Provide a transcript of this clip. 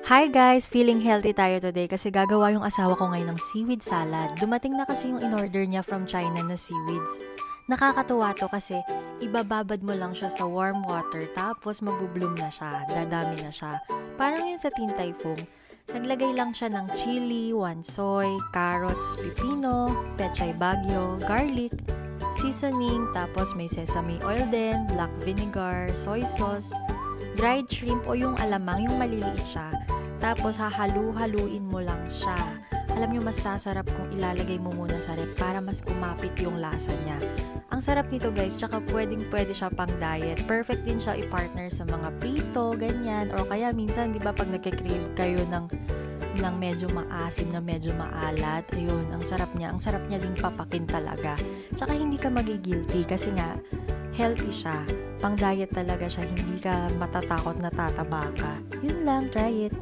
Hi guys! Feeling healthy tayo today kasi gagawa yung asawa ko ngayon ng seaweed salad. Dumating na kasi yung in-order niya from China na seaweeds. Nakakatuwa to kasi ibababad mo lang siya sa warm water tapos magbubloom na siya, dadami na siya. Parang yun sa Tin Tai Fung. Naglagay lang siya ng chili, soy, carrots, pipino, pechay bagyo, garlic, seasoning, tapos may sesame oil din, black vinegar, soy sauce, dried shrimp o yung alamang, yung maliliit siya. Tapos hahalu-haluin mo lang siya. Alam nyo, mas sasarap kung ilalagay mo muna sa rep para mas kumapit yung lasa niya. Ang sarap nito guys, tsaka pwedeng-pwede siya pang diet. Perfect din siya i-partner sa mga prito, ganyan. O kaya minsan, di ba, pag nagkikrave kayo ng medyo maasim na medyo maalat, ayun, ang sarap niya. Ang sarap niya ding papakin talaga. Tsaka hindi ka magigilty kasi nga, healthy siya. Pang diet talaga siya, hindi ka matatakot na tataba ka. Yun lang, try it.